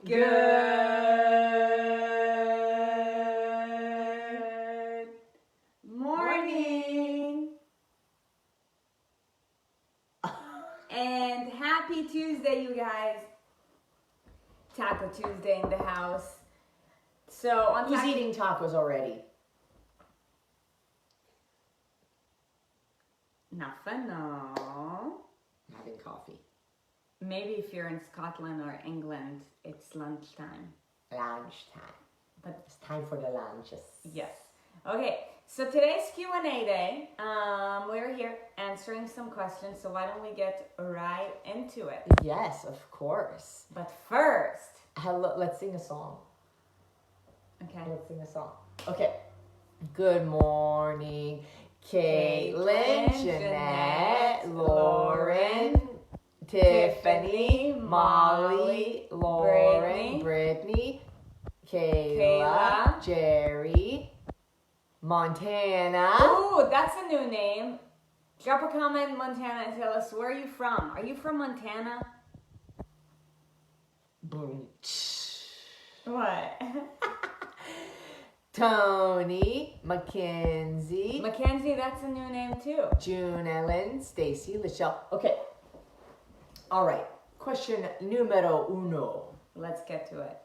Good morning and happy Tuesday, you guys. Taco Tuesday in the house. So on who's eating tacos already? Nothing, no. I'm having coffee. Maybe if you're in Scotland or England, it's lunchtime. Lunchtime. But it's time for the lunches. Yes. Okay, so today's Q&A day. We're here answering some questions, so why don't we get right into it? Yes, of course. But first... Hello, let's sing a song. Okay. Let's sing a song. Okay. Good morning, Caitlin, Jeanette, Lauren, Tiffany, Molly, Lauren, Brittany, Kayla, Jerry, Montana. Oh, that's a new name. Drop a comment in Montana and tell us, where are you from? Are you from Montana? Boom. What? Tony, Mackenzie. Mackenzie, that's a new name too. June Ellen, Stacy, Michelle. Okay. All right. Question numero uno. Let's get to it.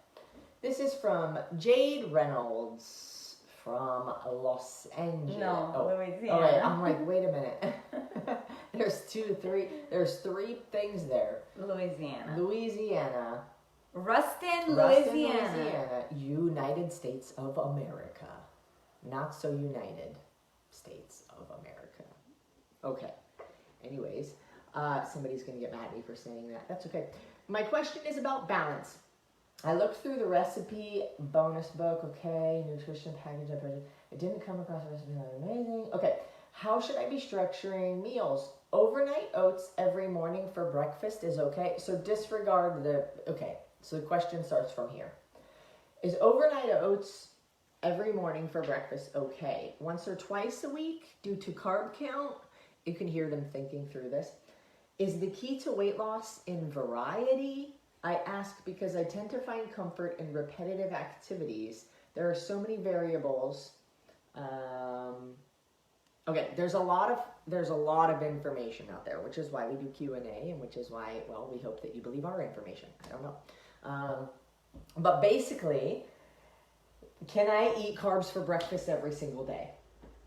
This is from Jade Reynolds from Los Angeles. No, Louisiana. All right. I'm like, wait a minute. There's three things there. Louisiana. Ruston, Louisiana. United States of America. Not so United States of America. Okay. Anyways, somebody's going to get mad at me for saying that. That's okay. My question is about balance. I looked through the recipe bonus book, okay, nutrition package. I didn't come across a recipe that was amazing. Okay. How should I be structuring meals? Overnight oats every morning for breakfast is okay. So disregard okay. So the question starts from here. Is overnight oats every morning for breakfast okay? Once or twice a week due to carb count? You can hear them thinking through this. Is the key to weight loss in variety? I ask because I tend to find comfort in repetitive activities. There are so many variables. Okay, there's a lot of information out there, which is why we do Q&A, and which is why, well, we hope that you believe our information. I don't know. But basically, can I eat carbs for breakfast every single day?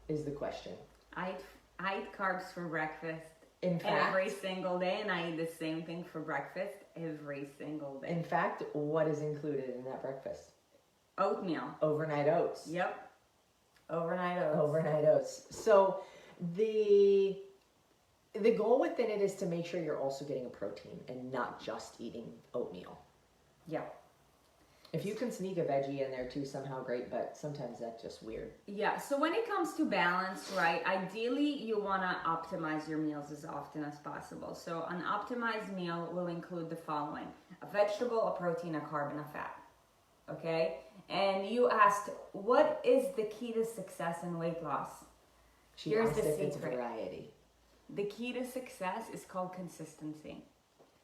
Is the question. I eat carbs for breakfast every every single day, and I eat the same thing for breakfast every single day. In fact, what is included in that breakfast? Oatmeal. Overnight oats. Yep. Overnight oats. Overnight oats. So the goal within it is to make sure you're also getting a protein and not just eating oatmeal. Yeah. If you can sneak a veggie in there too, somehow great, but sometimes that's just weird. Yeah, so when it comes to balance, right, ideally you want to optimize your meals as often as possible. So an optimized meal will include the following: a vegetable, a protein, a carb, and a fat. Okay? And you asked, what is the key to success in weight loss? Here's the secret. It's variety. The key to success is called consistency.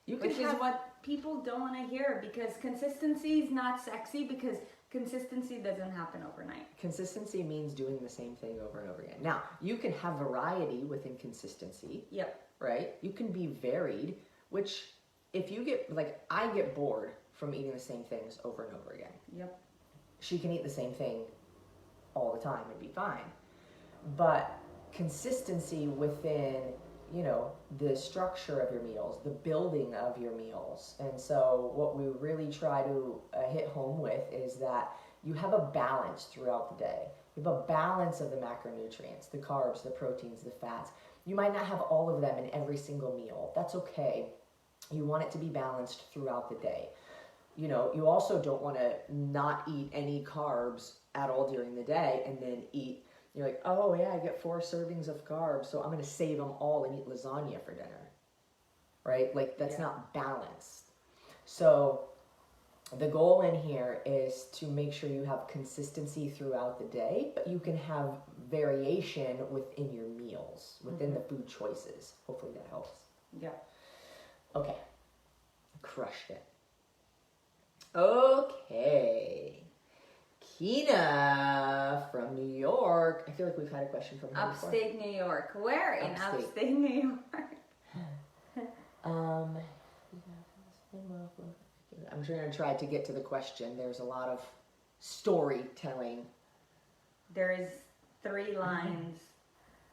Which is what people don't want to hear, because consistency is not sexy, because consistency doesn't happen overnight. Consistency means doing the same thing over and over again. Now, you can have variety within consistency. Yep. Right? You can be varied, which if you get, like, I get bored from eating the same things over and over again. Yep. She can eat the same thing all the time and be fine. But consistency within, you know, the structure of your meals, the building of your meals. And so what we really try to hit home with is that you have a balance throughout the day. You have a balance of the macronutrients, the carbs, the proteins, the fats. You might not have all of them in every single meal. That's okay. You want it to be balanced throughout the day. You know, you also don't want to not eat any carbs at all during the day and then eat. You're like, oh yeah, I get 4 servings of carbs, so I'm going to save them all and eat lasagna for dinner, right? Like, that's not balanced. So the goal in here is to make sure you have consistency throughout the day, but you can have variation within your meals, within the food choices. Hopefully that helps. Yeah. Okay. Crushed it. Okay. Kina from New York. I feel like we've had a question from her before. Upstate New York. Where in upstate New York? I'm going to try to get to the question. There's a lot of storytelling. There is 3 lines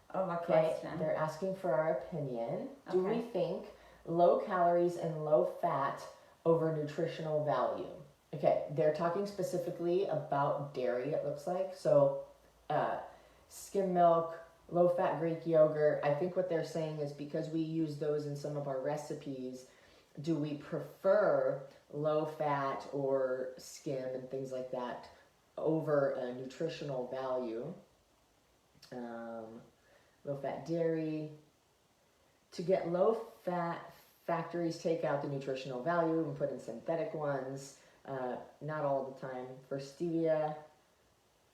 of a question. They're asking for our opinion. Do we think low calories and low fat over nutritional value? Okay, they're talking specifically about dairy, it looks like. So, skim milk, low-fat Greek yogurt. I think what they're saying is because we use those in some of our recipes, do we prefer low-fat or skim and things like that over a nutritional value? Low-fat dairy. To get low-fat, factories take out the nutritional value and put in synthetic ones. Not all the time. For stevia,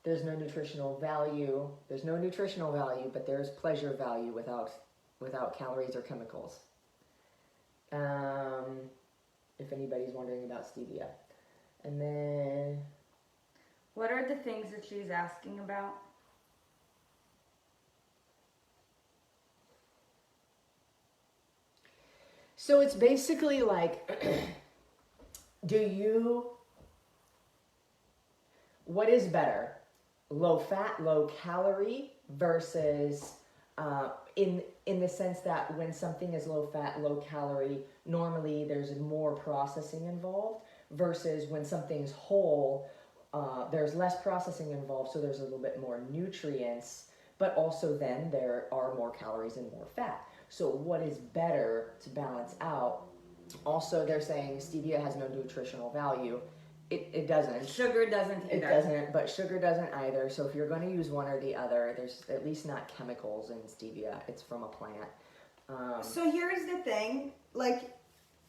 there's no nutritional value. There's no nutritional value, but there's pleasure value without calories or chemicals. If anybody's wondering about stevia. And then... What are the things that she's asking about? So it's basically like, what is better? Low fat, low calorie versus in the sense that when something is low fat, low calorie, normally there's more processing involved versus when something's whole, there's less processing involved, so there's a little bit more nutrients, but also then there are more calories and more fat. So what is better to balance out? Also, they're saying stevia has no nutritional value. It doesn't. Sugar doesn't either. It doesn't, but sugar doesn't either. So if you're going to use one or the other, there's at least not chemicals in stevia. It's from a plant. So here's the thing. Like,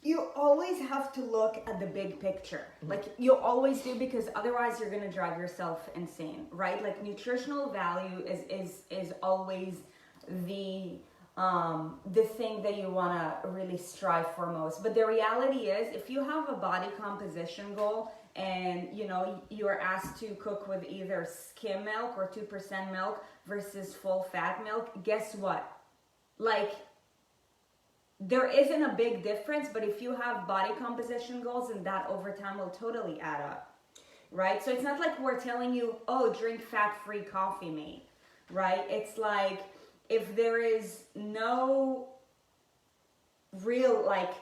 you always have to look at the big picture. Like, you always do, because otherwise you're going to drive yourself insane, right? Like, nutritional value is always the thing that you want to really strive for most. But the reality is, if you have a body composition goal and you are asked to cook with either skim milk or 2% milk versus full fat milk, guess what? Like, there isn't a big difference, but if you have body composition goals, then that over time will totally add up, right? So it's not like we're telling you, oh, drink fat-free coffee, mate, right? It's like, if there is no real, like,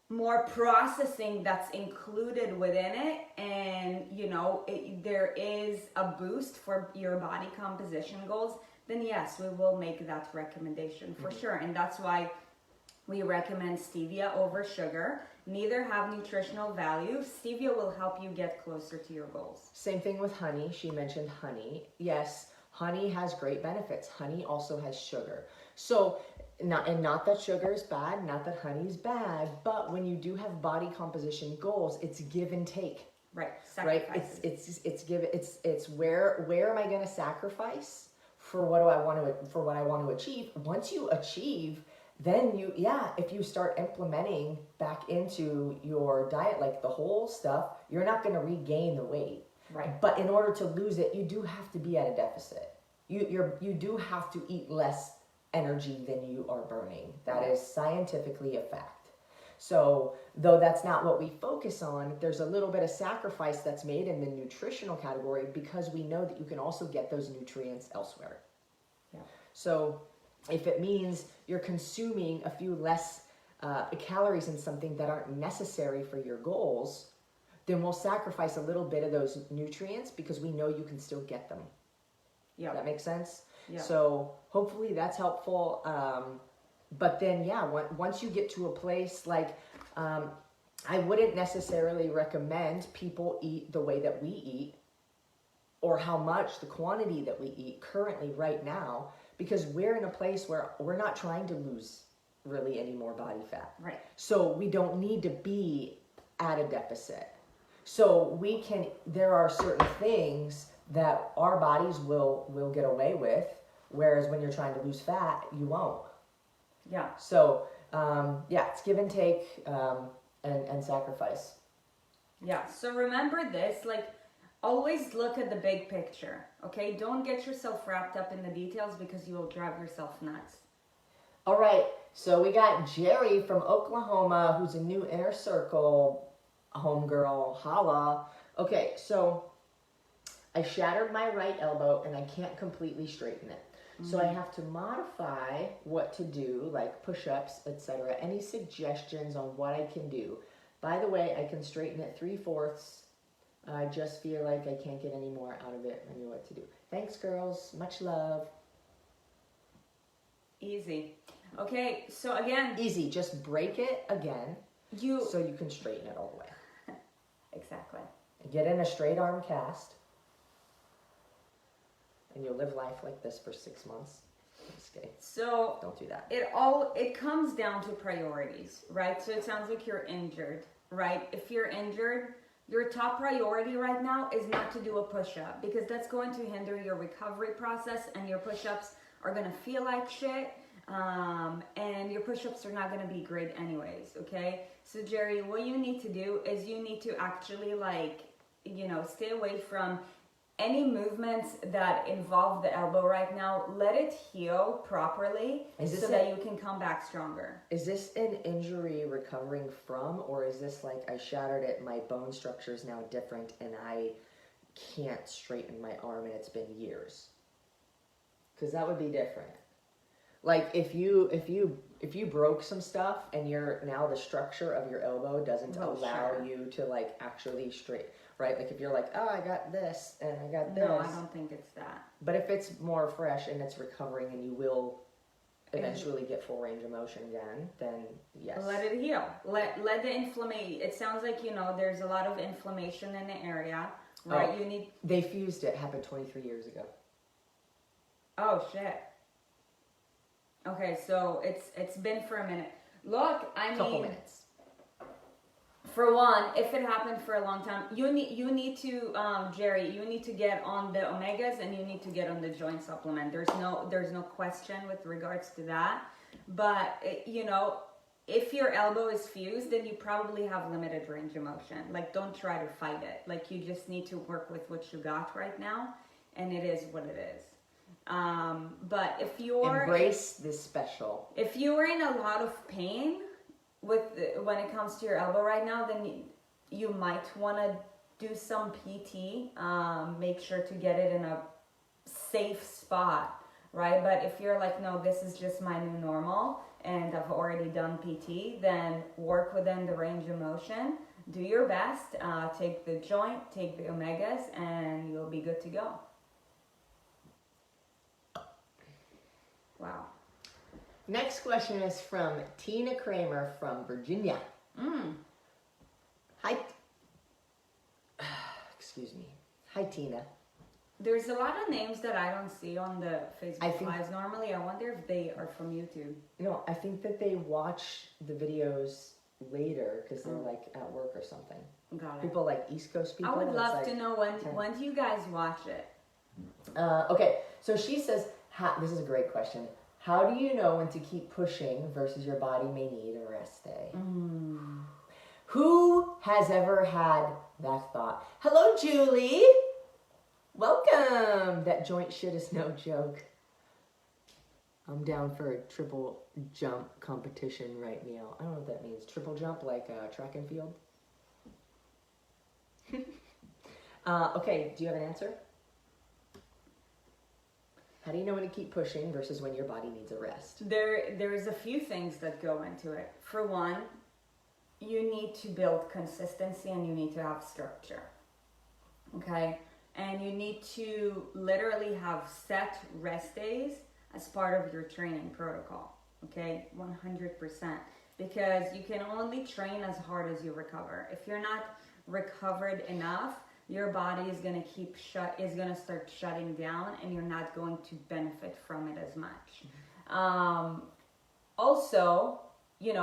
more processing that's included within it, and, there is a boost for your body composition goals, then yes, we will make that recommendation for sure. And that's why we recommend stevia over sugar. Neither have nutritional value. Stevia will help you get closer to your goals. Same thing with honey. She mentioned honey. Yes, honey has great benefits. Honey also has sugar. So, not that sugar is bad, not that honey is bad, but when you do have body composition goals, it's give and take. Right. Sacrifices. Right. It's where am I going to sacrifice for what I want to achieve? Once you achieve, then if you start implementing back into your diet, like the whole stuff, you're not going to regain the weight. Right. But in order to lose it, you do have to be at a deficit. You do have to eat less energy than you are burning. That is scientifically a fact. So, though that's not what we focus on, there's a little bit of sacrifice that's made in the nutritional category because we know that you can also get those nutrients elsewhere. Yeah. So, if it means you're consuming a few less calories in something that aren't necessary for your goals, then we'll sacrifice a little bit of those nutrients because we know you can still get them. Yeah. That makes sense? Yeah. So hopefully that's helpful. But then, once you get to a place like, I wouldn't necessarily recommend people eat the way that we eat or how much, the quantity that we eat currently right now, because we're in a place where we're not trying to lose really any more body fat. Right. So we don't need to be at a deficit. So there are certain things that our bodies will get away with, whereas when you're trying to lose fat, you won't. Yeah. So, it's give and take and sacrifice. Yeah, so remember this, like, always look at the big picture, okay? Don't get yourself wrapped up in the details because you will drive yourself nuts. All right, so we got Jerry from Oklahoma, who's a new Inner Circle homegirl. Holla. Okay, so I shattered my right elbow and I can't completely straighten it. So I have to modify what to do, like push-ups, etc. Any suggestions on what I can do? By the way, I can straighten it 3/4. I just feel like I can't get any more out of it. I know what to do. Thanks, girls. Much love. Easy. Okay, so again, Easy. Just break it again you so you can straighten it all the way. exactly. Get in a straight arm cast. And you'll live life like this for 6 months. I'm just kidding. So Don't do that. it comes down to priorities, right? So it sounds like you're injured, right? If you're injured, your top priority right now is not to do a push-up because that's going to hinder your recovery process and your push-ups are going to feel like shit. And your push-ups are not going to be great anyways, okay? So Jerry, what you need to do is you need to actually stay away from any movements that involve the elbow right now. Let it heal properly so that you can come back stronger. Is this an injury recovering from, or is this like I shattered it, my bone structure is now different and I can't straighten my arm and it's been years? Because that would be different. Like if you broke some stuff and now the structure of your elbow doesn't allow you to like actually straight, right? Like if you're like, oh, I got this and I got this. No, I don't think it's that. But if it's more fresh and it's recovering and you will eventually get full range of motion again, then yes. Let it heal. Let the inflammation. It sounds like there's a lot of inflammation in the area, right? Oh, they fused it. Happened 23 years ago. Oh shit. Okay, so it's been for a minute. Look, Couple minutes. For one, if it happened for a long time, you need to Jerry, you need to get on the omegas and you need to get on the joint supplement. There's no question with regards to that. But if your elbow is fused, then you probably have limited range of motion. Like, don't try to fight it. Like, you just need to work with what you got right now, and it is what it is. But if embrace this special. If you're in a lot of pain when it comes to your elbow right now, then you might want to do some PT. Make sure to get it in a safe spot, right? But if you're like, no, this is just my new normal and I've already done PT, then work within the range of motion. Do your best. Take the joint, take the omegas, and you'll be good to go. Wow. Next question is from Tina Kramer from Virginia. Hi. Excuse me. Hi, Tina. There's a lot of names that I don't see on the Facebook Lives normally. I wonder if they are from YouTube. No, I think that they watch the videos later because they're like at work or something. Got it. People like East Coast people. I would love to know when do you guys watch it? Okay, so she says, this is a great question. How do you know when to keep pushing versus your body may need a rest day? Who has ever had that thought? Hello, Julie. Welcome. That joint shit is no joke. I'm down for a triple jump competition right now. I don't know what that means. Triple jump, like track and field? Okay, do you have an answer? How do you know when to keep pushing versus when your body needs a rest? There's a few things that go into it. For one, you need to build consistency and you need to have structure. Okay? And you need to literally have set rest days as part of your training protocol. Okay? 100%. Because you can only train as hard as you recover. If you're not recovered enough, your body is going to start shutting down and you're not going to benefit from it as much. Also, you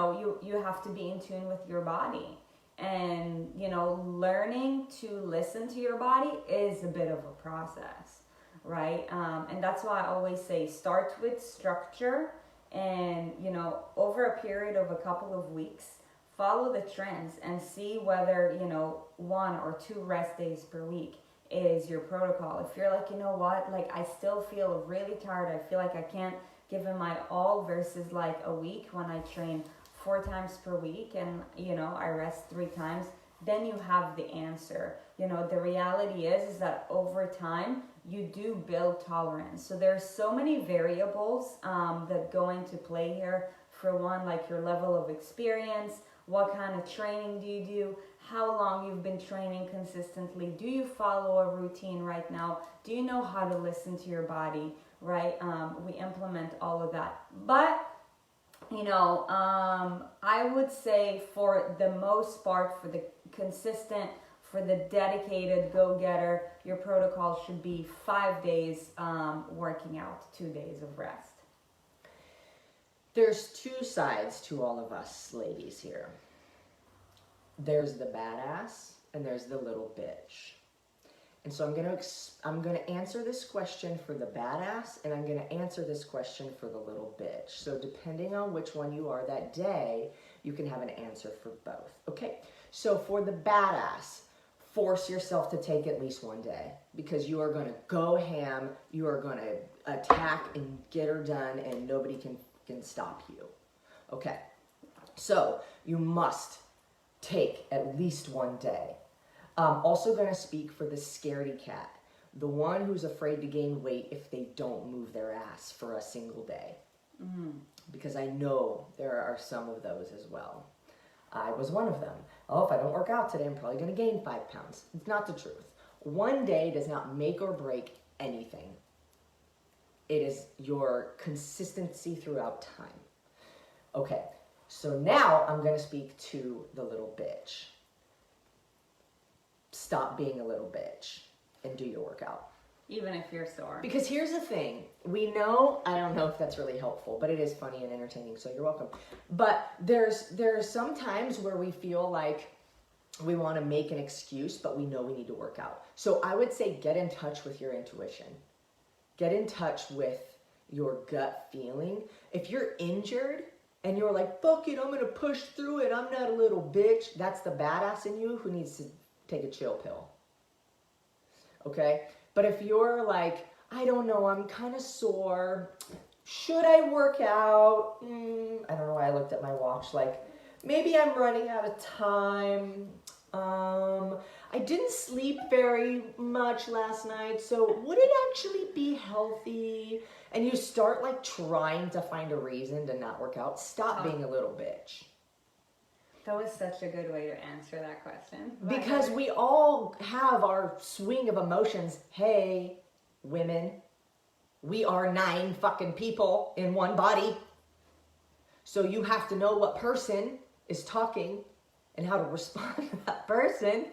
have to be in tune with your body, and learning to listen to your body is a bit of a process, right? And that's why I always say start with structure, and over a period of a couple of weeks, follow the trends and see whether, 1 or 2 rest days per week is your protocol. If you're like, you know what, like I still feel really tired, I feel like I can't give it my all versus like a week when I train 4 times per week and, I rest 3 times, then you have the answer. The reality is that over time, you do build tolerance. So there's so many variables that go into play here. For one, like your level of experience, what kind of training do you do, how long you've been training consistently, do you follow a routine right now, do you know how to listen to your body, right? We implement all of that. But, I would say for the most part, for the consistent, for the dedicated go-getter, your protocol should be 5 days working out, 2 days of rest. There's 2 sides to all of us ladies here. There's the badass and there's the little bitch. And so I'm gonna answer this question for the badass and I'm gonna answer this question for the little bitch. So depending on which one you are that day, you can have an answer for both. Okay, so for the badass, force yourself to take at least 1 day because you are gonna go ham, you are gonna attack and get her done and nobody can stop you. Okay, so you must take at least 1 day. Also going to speak for the scaredy cat, the one who's afraid to gain weight if they don't move their ass for a single day. Because I know there are some of those as well. I was one of them. Oh, if I don't work out today, I'm probably going to gain 5 pounds. It's not the truth. 1 day does not make or break anything. It is your consistency throughout time. Okay, so now I'm going to speak to the little bitch. Stop being a little bitch and do your workout. Even if you're sore. Because here's the thing. We know, I don't know if that's really helpful, but it is funny and entertaining, so you're welcome. But there's some times where we feel like we want to make an excuse, but we know we need to work out. So I would say get in touch with your intuition. Get in touch with your gut feeling. If you're injured and you're like, fuck it, I'm going to push through it, I'm not a little bitch, that's the badass in you who needs to take a chill pill. Okay? But if you're like, I don't know, I'm kind of sore, should I work out? I don't know why I looked at my watch, like, maybe I'm running out of time. I didn't sleep very much last night, so would it actually be healthy? And you start like trying to find a reason to not work out. Stop being a little bitch. That was such a good way to answer that question. Because we all have our swing of emotions. Hey, women, we are 9 fucking people in one body. So you have to know what person is talking and how to respond to that person.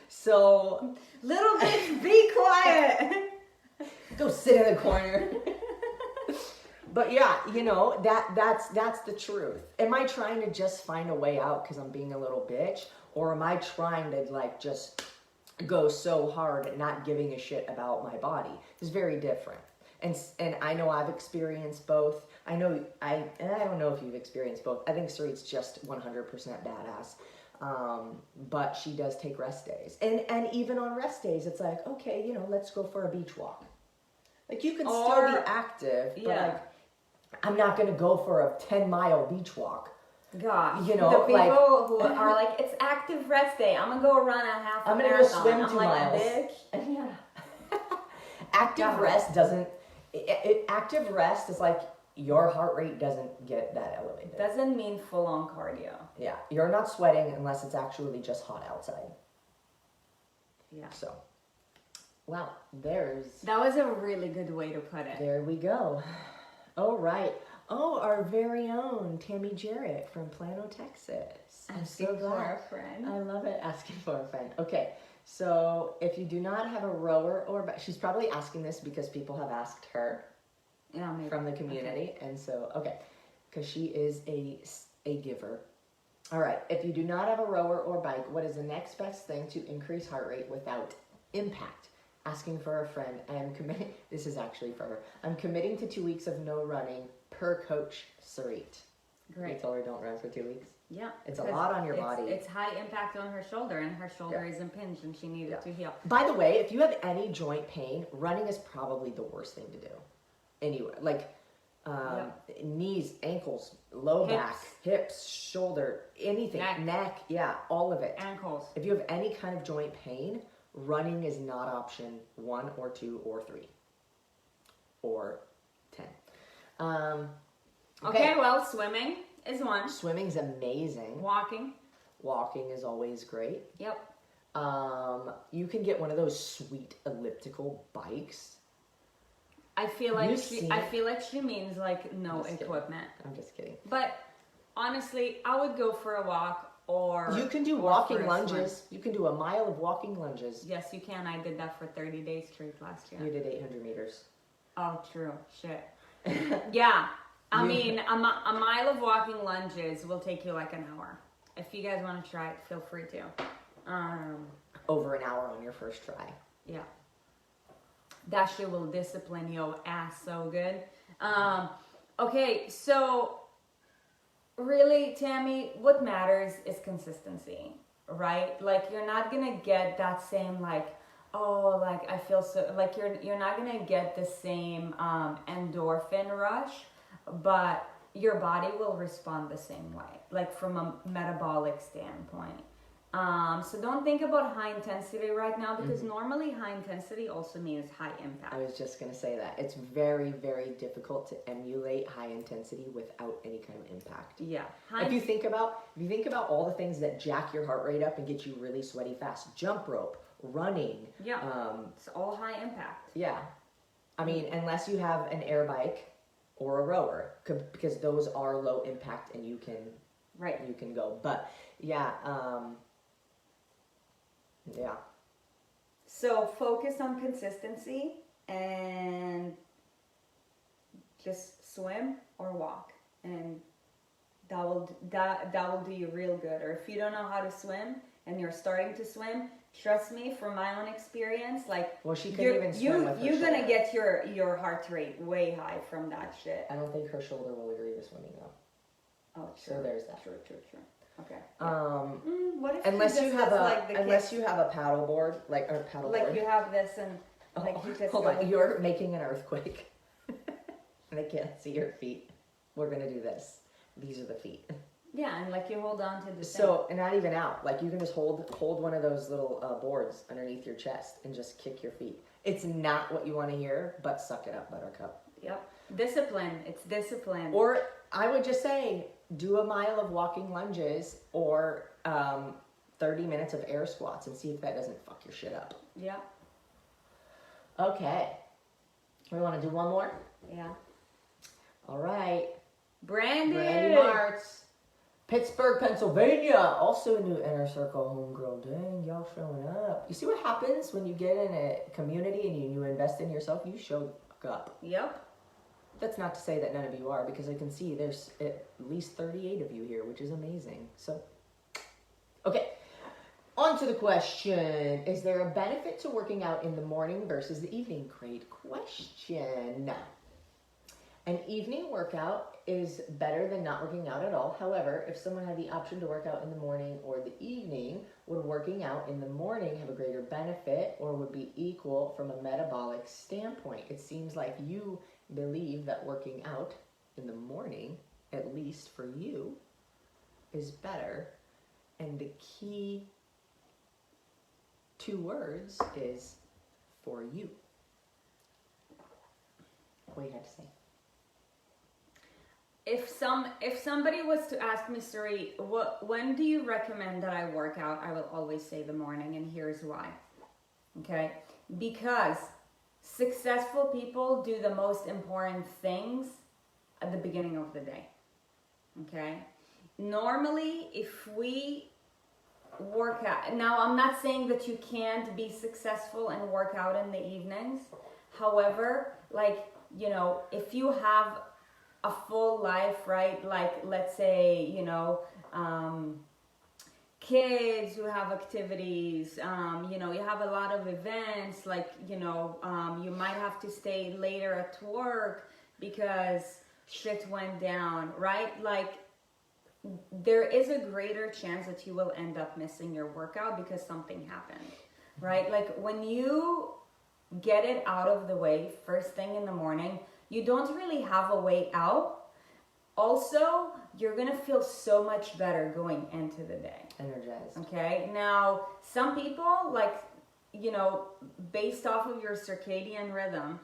So, little bitch, be quiet. Go sit in the corner. But yeah, that's the truth. Am I trying to just find a way out because I'm being a little bitch? Or am I trying to like just go so hard at not giving a shit about my body? It's very different. And I know I've experienced both. I don't know if you've experienced both. I think Sarit's just 100% badass. But she does take rest days. And even on rest days, it's like, okay, let's go for a beach walk. Like you can still be active, but like, I'm not going to go for a 10-mile beach walk. God, the people who are like, it's active rest day. I'm going to go run a half I'm marathon. I'm going to go swim 2 miles. Bitch. Yeah. Active rest doesn't, active rest is like your heart rate doesn't get that elevated. Doesn't mean full-on cardio. Yeah, you're not sweating unless it's actually just hot outside. Yeah. So, wow, that was a really good way to put it. There we go. All right. Oh, our very own Tammy Jarrett from Plano, Texas. I'm so glad. For a friend. I love it. Asking for a friend. Okay. So if you do not have a rower she's probably asking this because people have asked her from the community. Okay. And so, because she is a giver. All right. If you do not have a rower or bike, what is the next best thing to increase heart rate without impact? Asking for a friend. I am committing. This is actually for her. I'm committing to 2 weeks of no running per Coach Sarit. Great. You told her don't run for 2 weeks. Yeah. It's a lot on your body. It's high impact on her shoulder, and her shoulder is impinged, and she needed to heal. By the way, if you have any joint pain, running is probably the worst thing to do. Anyway, like knees, ankles, low back, hips, shoulder, anything, neck, all of it. Ankles. If you have any kind of joint pain, running is not option 1 or 2 or 3 or 10. Okay, well, swimming is one. Swimming's amazing. Walking is always great. Yep. You can get one of those sweet elliptical bikes. I feel like she means like no equipment. I'm just kidding. But honestly, I would go for a walk or you can do walking lunges. You can do a mile of walking lunges. Yes, you can. I did that for 30 days straight last year. You did 800 meters. Oh, true. Shit. Yeah. I mean, a mile of walking lunges will take you like an hour. If you guys want to try it, feel free to. Over an hour on your first try. Yeah. That shit will discipline your ass so good. Okay, so really, Tammy, what matters is consistency, right? Like, you're not gonna get that same like, oh, like I feel so, like you're not gonna get the same endorphin rush, but your body will respond the same way, like from a metabolic standpoint. So don't think about high intensity right now, because normally high intensity also means high impact. I was just going to say that. It's very, very difficult to emulate high intensity without any kind of impact. Yeah. If you think about all the things that jack your heart rate up and get you really sweaty fast, jump rope, running. Yeah. It's all high impact. Yeah. I mean, unless you have an air bike or a rower, because those are low impact and you can go. But yeah, yeah. So focus on consistency and just swim or walk, and that will do you real good. Or if you don't know how to swim and you're starting to swim, trust me, from my own experience, like, well, she couldn't even swim with her you're shoulder. gonna get your heart rate way high from that shit. I don't think her shoulder will agree to swimming though. Oh, true. So there's that. True. Okay. Yeah. What if unless you have a paddle board, like you have this and you just hold on, you're making an earthquake, and I can't see your feet. We're gonna do this. These are the feet. Yeah, and like you hold on to the So, and not even out. Like you can just hold one of those little boards underneath your chest and just kick your feet. It's not what you want to hear, but suck it up, Buttercup. Yep. Discipline. It's discipline. Or I would just say, do a mile of walking lunges or 30 minutes of air squats and see if that doesn't fuck your shit up. Yeah. Okay. We want to do one more? Yeah. All right. Brandy Martz. Pittsburgh, Pennsylvania. Also a new Inner Circle homegrown. Dang, y'all showing up. You see what happens when you get in a community and you invest in yourself? You show the fuck up. Yep. That's not to say that none of you are, because I can see there's at least 38 of you here, which is amazing. So, okay. On to the question. Is there a benefit to working out in the morning versus the evening? Great question. An evening workout is better than not working out at all. However, if someone had the option to work out in the morning or the evening, would working out in the morning have a greater benefit or would be equal from a metabolic standpoint? It seems like you believe that working out in the morning, at least for you, is better. And the key 2 words is for you. What do you have to say? If somebody was to ask me, Sarit, when do you recommend that I work out? I will always say the morning, and here's why. Okay? Because successful people do the most important things at the beginning of the day. Okay? Normally, if we work out, now I'm not saying that you can't be successful and work out in the evenings. However, like, you know, if you have a full life, right? Like, let's say, you know, kids who have activities, you know, you have a lot of events, like, you know, you might have to stay later at work because shit went down, right? Like, there is a greater chance that you will end up missing your workout because something happened, right? Like when you get it out of the way first thing in the morning, you don't really have a way out. Also, you're gonna feel so much better going into the day. Energized. Okay, now some people, like, based off of your circadian rhythm,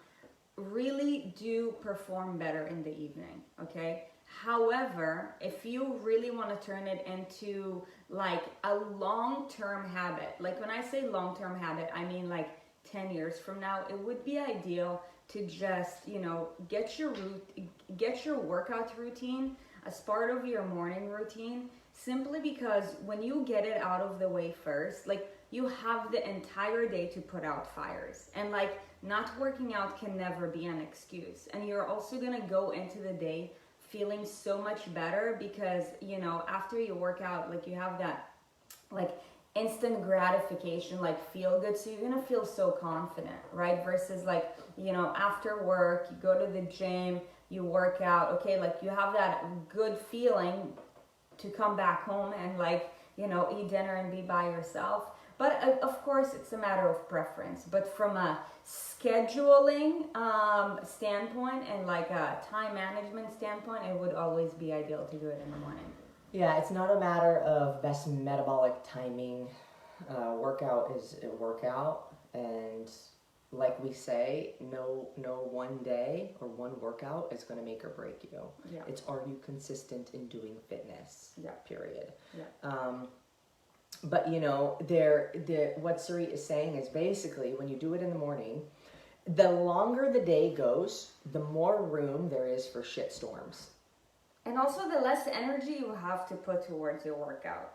really do perform better in the evening. Okay, however, if you really want to turn it into like a long-term habit, like when I say long-term habit, I mean like 10 years from now, it would be ideal to just, get your workout routine as part of your morning routine, simply because when you get it out of the way first, like, you have the entire day to put out fires. And like, not working out can never be an excuse. And you're also gonna go into the day feeling so much better because, after you work out, like, you have that like instant gratification, like feel good. So you're gonna feel so confident, right? Versus like, after work, you go to the gym, you work out, okay, like you have that good feeling to come back home and like, eat dinner and be by yourself. But of course, it's a matter of preference. But from a scheduling standpoint and like a time management standpoint, it would always be ideal to do it in the morning. Yeah, it's not a matter of best metabolic timing. Workout is a workout, and like we say, no one day or one workout is going to make or break you. Yeah. It's, are you consistent in doing fitness? Yeah. Period. Yeah. But what Sarit is saying is basically when you do it in the morning, the longer the day goes, the more room there is for shit storms. And also the less energy you have to put towards your workout.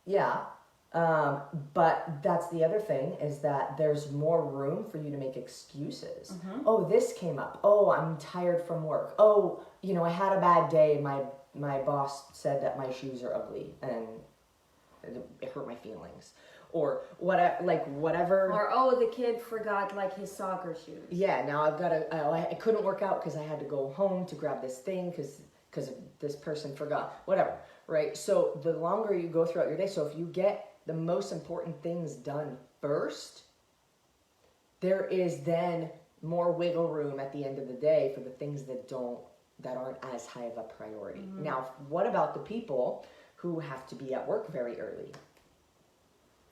Yeah. But that's the other thing, is that there's more room for you to make excuses. Mm-hmm. Oh, this came up. Oh, I'm tired from work. Oh, I had a bad day. My boss said that my shoes are ugly and it hurt my feelings. Or whatever. Or, oh, the kid forgot like his soccer shoes. Yeah, now I couldn't work out because I had to go home to grab this thing because this person forgot. Whatever, right? So the longer you go throughout your day, so if you get the most important things done first, there is then more wiggle room at the end of the day for the things that aren't as high of a priority. Mm-hmm. Now, what about the people who have to be at work very early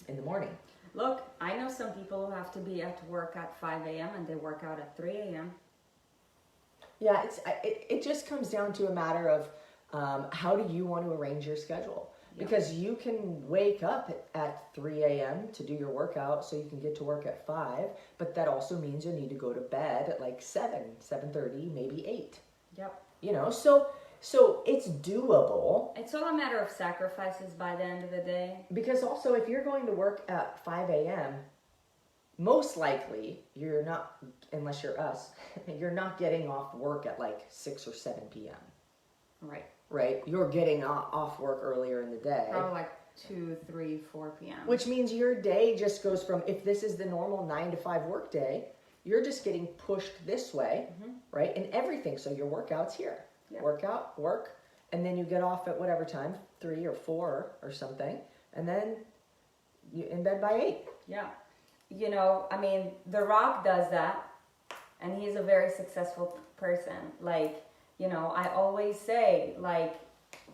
in the morning? Look, I know some people who have to be at work at 5 a.m. and they work out at 3 a.m. Yeah, it just comes down to a matter of how do you want to arrange your schedule? Because you can wake up at 3 a.m. to do your workout so you can get to work at 5, but that also means you need to go to bed at like 7:30, maybe 8. Yep. So it's doable. It's all a matter of sacrifices by the end of the day. Because also, if you're going to work at 5 a.m., most likely you're not, unless you're us, you're not getting off work at like 6 or 7 p.m. Right? You're getting off work earlier in the day. Probably like 2, 3, 4 p.m. Which means your day just goes from, if this is the normal 9 to 5 work day, you're just getting pushed this way, mm-hmm. right? And everything. So your workout's here. Yeah. Workout, work, and then you get off at whatever time, 3 or 4 or something, and then you're in bed by 8. Yeah. The Rock does that, and he's a very successful person. Like, I always say, like,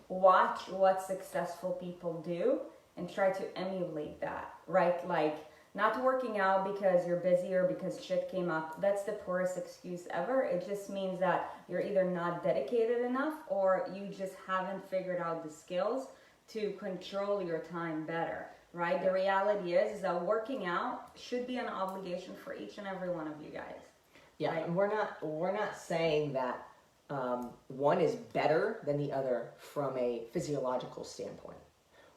watch what successful people do and try to emulate that, right? Like, not working out because you're busy or because shit came up, that's the poorest excuse ever. It just means that you're either not dedicated enough or you just haven't figured out the skills to control your time better, right? The reality is that working out should be an obligation for each and every one of you guys. Yeah, right? And we're not saying that one is better than the other from a physiological standpoint.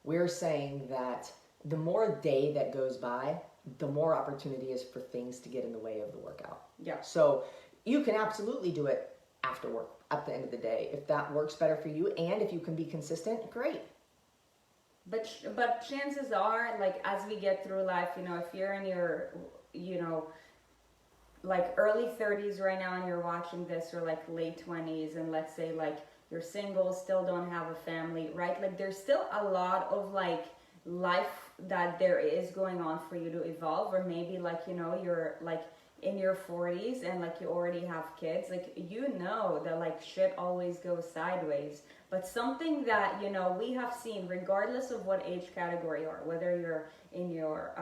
We're saying that the more day that goes by, the more opportunity is for things to get in the way of the workout. Yeah. So you can absolutely do it after work, at the end of the day. If that works better for you, and if you can be consistent, great. But chances are, like, as we get through life, if you're in your, like early 30s right now and you're watching this, or like late 20s, and let's say like you're single, still don't have a family, right? Like there's still a lot of like life that there is going on for you to evolve, or maybe like, you know, you're like in your 40s and like you already have kids, like, you know, that like shit always goes sideways. But something that, you know, we have seen regardless of what age category you are, whether you're in your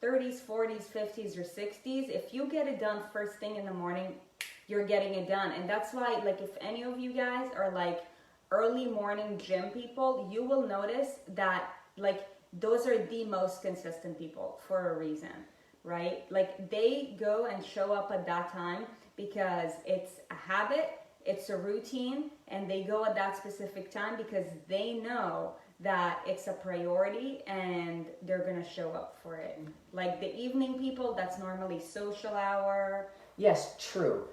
30s, 40s, 50s, or 60s, if you get it done first thing in the morning, you're getting it done. And that's why, like, if any of you guys are like early morning gym people, you will notice that like those are the most consistent people for a reason, right? Like they go and show up at that time because it's a habit, it's a routine, and they go at that specific time because they know that it's a priority and they're gonna show up for it. Like the evening people, that's normally social hour. Yes, true.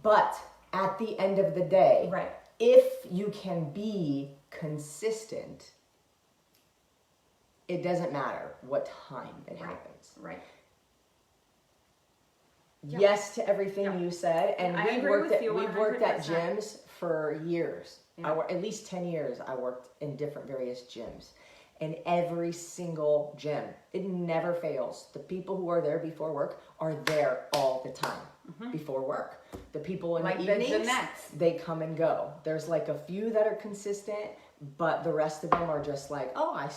But at the end of the day, Right. if you can be consistent, it doesn't matter what time it happens. Right. Yes to everything you said, and I we've agree with you worked at 100%. gyms for years. Yeah. At least 10 years I worked in different various gyms. And every single gym, it never fails. The people who are there before work are there all the time before work. The people in Like the the evenings, Jeanettes. they come and go. There's like a few that are consistent, but the rest of them are just like, oh, I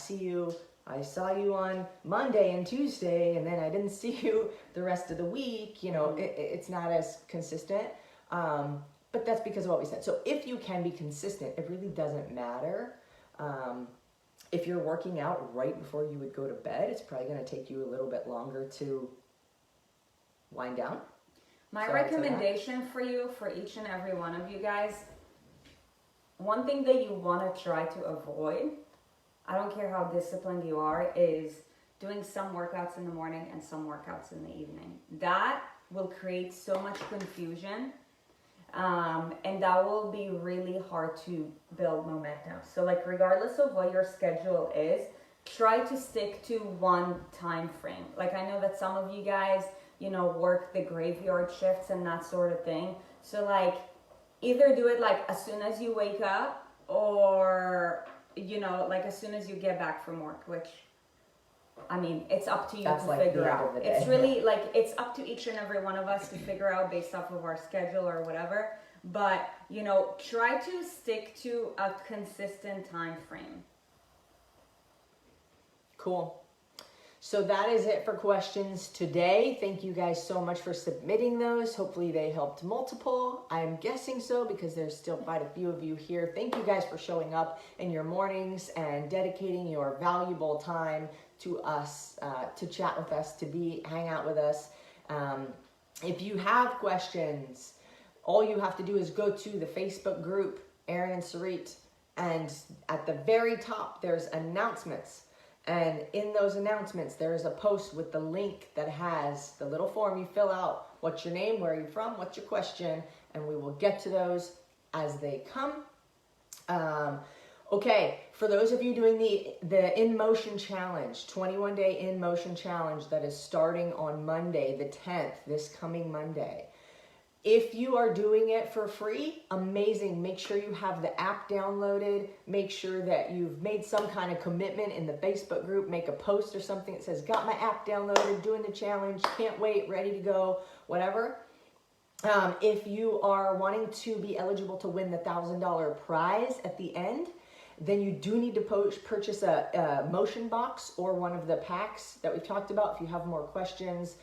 saw you on Monday and Tuesday, and then I didn't see you the rest of the week. You know, it's not as consistent. But that's because of what we said. So if you can be consistent, it really doesn't matter. If you're working out right before you would go to bed, it's probably going to take you a little bit longer to wind down. My So recommendation for you, for each and every one of you guys, one thing that you want to try to avoid, I don't care how disciplined you are, is doing some workouts in the morning and some workouts in the evening. That will create so much confusion. And that will be really hard to build momentum. So like regardless of what your schedule is, try to stick to one time frame. Like I know that some of you guys, you know, work the graveyard shifts and that sort of thing. So like either do it like as soon as you wake up, or, you know, like as soon as you get back from work, which, I mean, it's up to you to figure out. It's really like, it's up to each and every one of us to figure out based off of our schedule or whatever. But, you know, try to stick to a consistent time frame. Cool. So that is it for questions today. Thank you guys so much for submitting those. Hopefully they helped multiple. I'm guessing so because there's still quite a few of you here. Thank you guys for showing up in your mornings and dedicating your valuable time to us, to chat with us, to hang out with us. If you have questions, all you have to do is go to the Facebook group, Erin Sarit, and at the very top, there's announcements. And in those announcements, there is a post with the link that has the little form you fill out. What's your name? Where are you from? What's your question? And we will get to those as they come. Okay, for those of you doing the In Motion Challenge, 21-day In Motion Challenge that is starting on Monday, the 10th, this coming Monday. If you are doing it for free, amazing. Make sure you have the app downloaded. Make sure that you've made some kind of commitment in the Facebook group. Make a post or something that says, got my app downloaded, doing the challenge, can't wait, ready to go, whatever. If you are wanting to be eligible to win the $1,000 prize at the end, then you do need to purchase a motion box or one of the packs that we've talked about. If you have more questions,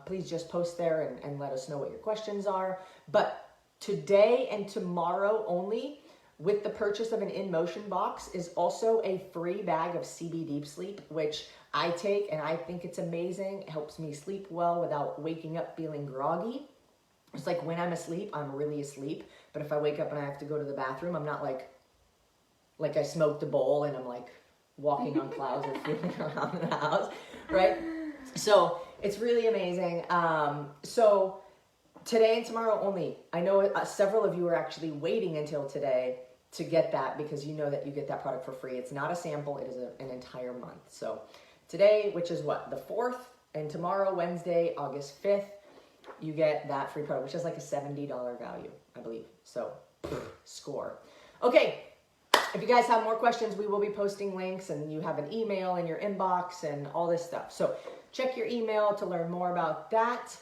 please just post there and let us know what your questions are. But today and tomorrow only, with the purchase of an In Motion box, is also a free bag of CB Deep Sleep, which I take and I think it's amazing. It helps me sleep well without waking up feeling groggy. It's like when I'm asleep, I'm really asleep. But if I wake up and I have to go to the bathroom, I'm not like I smoked a bowl and I'm like walking on clouds or feeling around the house, right? So it's really amazing. So today and tomorrow only. I know several of you are actually waiting until today to get that because you know that you get that product for free. It's not a sample. It is an entire month. So today, which is what, the 4th, and tomorrow, Wednesday, August 5th, you get that free product, which is like a $70 value, I believe. So score. Okay. If you guys have more questions, we will be posting links, and you have an email in your inbox and all this stuff. So check your email to learn more about that.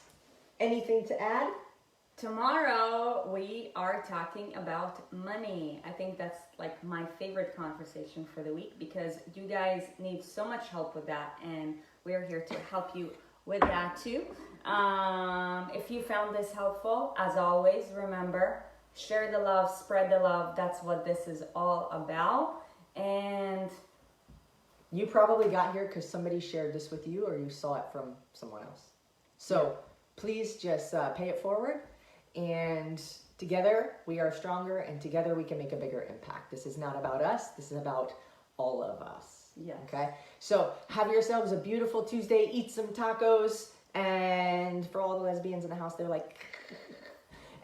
Anything to add? Tomorrow we are talking about money. I think that's like my favorite conversation for the week because you guys need so much help with that, and we're here to help you with that too. If you found this helpful, as always, remember, share the love, spread the love. That's what this is all about. And you probably got here because somebody shared this with you or you saw it from someone else. So please just pay it forward. And together we are stronger, and together we can make a bigger impact. This is not about us. This is about all of us. yes. Okay. So have yourselves a beautiful Tuesday. Eat some tacos. And for all the lesbians in the house, they're like,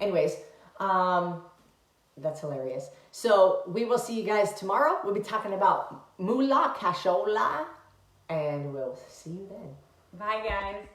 anyways, that's hilarious. So we will see you guys tomorrow. We'll be talking about moolah, cashola, and we'll see you then. Bye, guys.